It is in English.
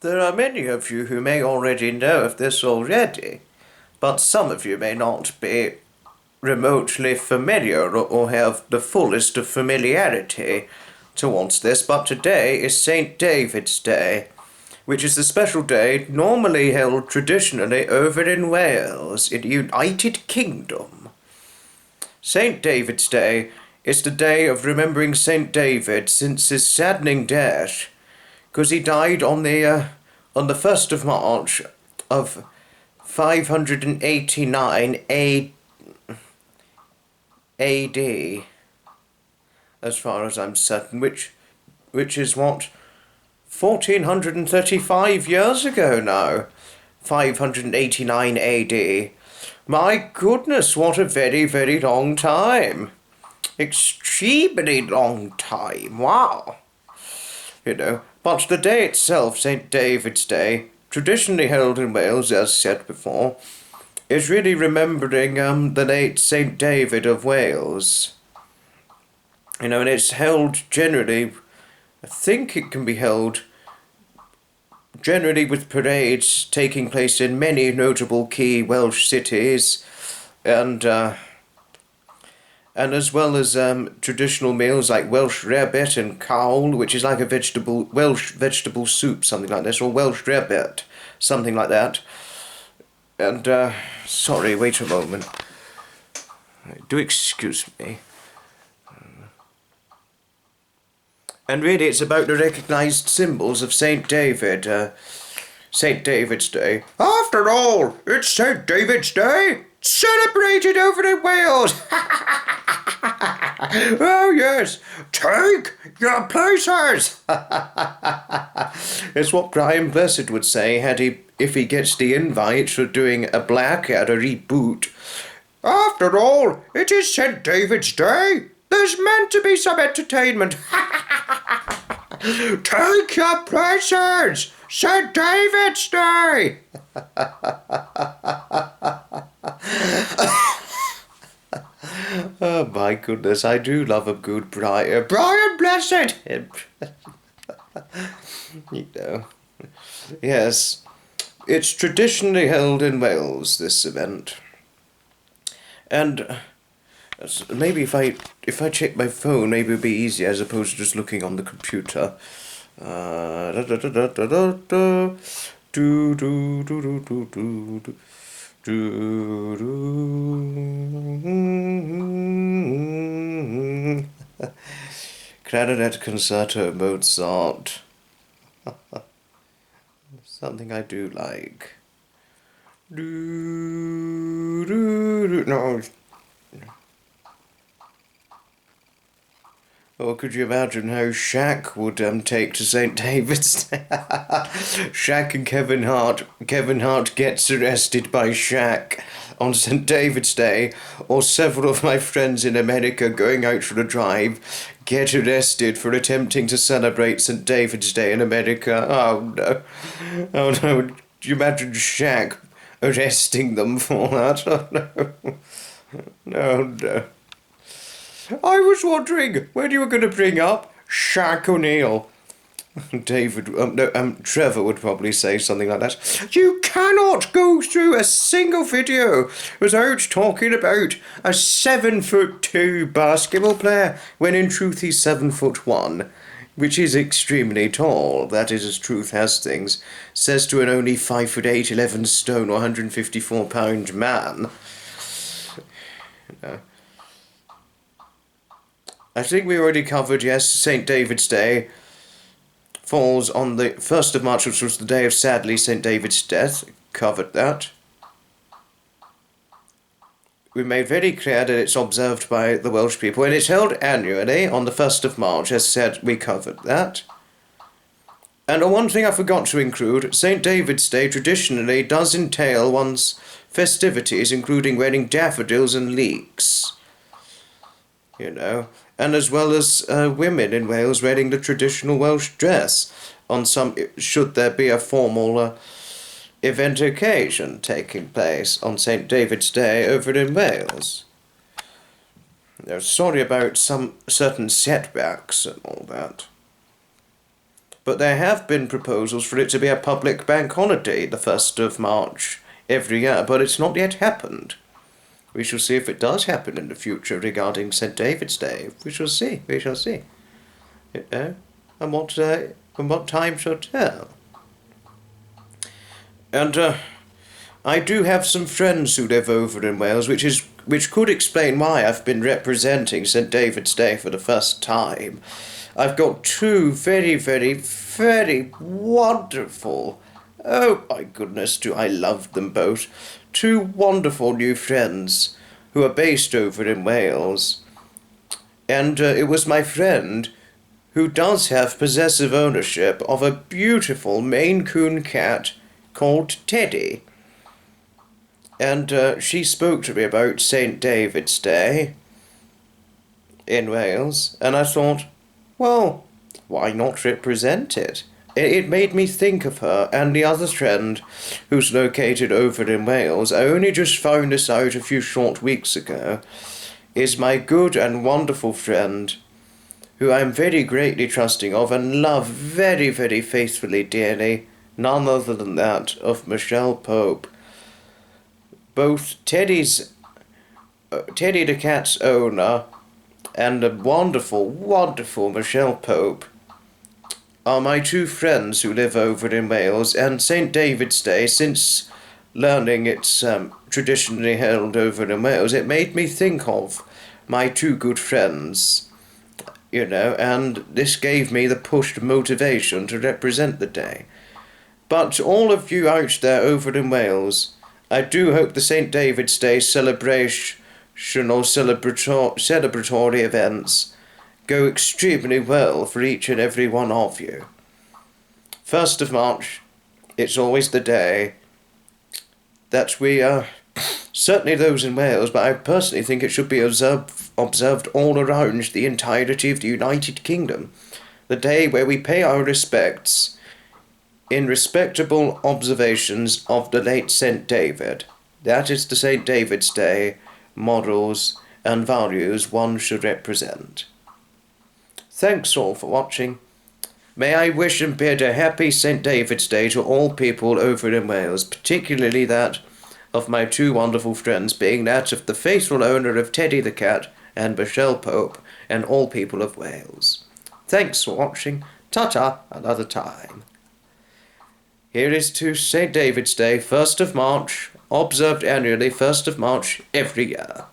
There are many of you who may already know of this already, but some of you may not be remotely familiar or have the fullest of familiarity towards this, but today is St. David's Day, which is a special day normally held traditionally over in Wales, in the United Kingdom. St. David's Day is the day of remembering St. David since his saddening death, because he died on the 1st of March of 589 AD, as far as I'm certain, which is what, 1435 years ago now. 589 AD. My goodness, what a very, very long time. Extremely long time. Wow. But the day itself, St. David's Day, traditionally held in Wales, as said before, is really remembering the late St. David of Wales. And it's held generally, I think it can be held generally with parades taking place in many notable key Welsh cities, and as well as traditional meals like Welsh rabbit and cawl, which is like a Welsh vegetable soup, something like this, or Welsh rabbit, something like that. And, sorry, wait a moment. Do excuse me. And really, it's about the recognised symbols of St. David, St. David's Day. After all, it's St. David's Day, celebrated over in Wales. Oh yes, take your places. It's what Brian Blessed would say if he gets the invite for doing a Blackadder a reboot. After all, it is St. David's Day. There's meant to be some entertainment. Take your places! St. David's Day! Oh my goodness, I do love a good Brian. Brian Blessed! Yes, it's traditionally held in Wales, this event. And maybe if I check my phone, maybe it'll be easier as opposed to just looking on the computer. Clarinet Concerto Mozart. Something I do like. No. Or could you imagine how Shaq would take to St. David's Day? Shaq and Kevin Hart. Kevin Hart gets arrested by Shaq on St. David's Day, or several of my friends in America going out for a drive get arrested for attempting to celebrate St. David's Day in America. Oh no. Oh no. Do you imagine Shaq arresting them for that? Oh no. No, no. I was wondering when you were going to bring up Shaq O'Neal. Trevor would probably say something like that. You cannot go through a single video without talking about a 7'2" basketball player, when in truth he's 7'1", which is extremely tall. That is as truth has things. Says to an only 5'8", 11 stone, or 154 pound man. I think we already covered, yes, St. David's Day falls on the 1st of March, which was the day of, sadly, St. David's death. Covered that. We made very clear that it's observed by the Welsh people, and it's held annually on the 1st of March. As said, we covered that. And one thing I forgot to include, St. David's Day traditionally does entail one's festivities, including wearing daffodils and leeks. And as well as women in Wales wearing the traditional Welsh dress on should there be a formal event occasion taking place on St. David's Day over in Wales. Sorry about some certain setbacks and all that. But there have been proposals for it to be a public bank holiday, the 1st of March, every year, but it's not yet happened. We shall see if it does happen in the future regarding St. David's Day. We shall see. And what time shall tell. And I do have some friends who live over in Wales, which could explain why I've been representing St. David's Day for the first time. I've got two very, very, very wonderful, oh my goodness, do I love them both, two wonderful new friends who are based over in Wales. And it was my friend who does have possessive ownership of a beautiful Maine Coon cat called Teddy. And she spoke to me about St. David's Day in Wales, and I thought, well, why not represent it? It made me think of her and the other friend who's located over in Wales. I only just found this out a few short weeks ago, is my good and wonderful friend, who I'm very greatly trusting of and love very, very faithfully, dearly, none other than that of Michelle Pope. Both Teddy the cat's owner and the wonderful, wonderful Michelle Pope are my two friends who live over in Wales, and St. David's Day, since learning it's traditionally held over in Wales, it made me think of my two good friends, and this gave me the pushed motivation to represent the day. But all of you out there over in Wales, I do hope the St. David's Day celebration or celebratory events go extremely well for each and every one of you. 1st of March, it's always the day that we certainly those in Wales, but I personally think it should be observed all around the entirety of the United Kingdom. The day where we pay our respects in respectable observations of the late St. David. That is the St. David's Day morals and values one should represent. Thanks all for watching. May I wish and bid a happy St. David's Day to all people over in Wales, particularly that of my two wonderful friends, being that of the faithful owner of Teddy the cat and Michelle Pope, and all people of Wales. Thanks for watching. Ta-ta, another time. Here is to St. David's Day, 1st of March, observed annually 1st of March every year.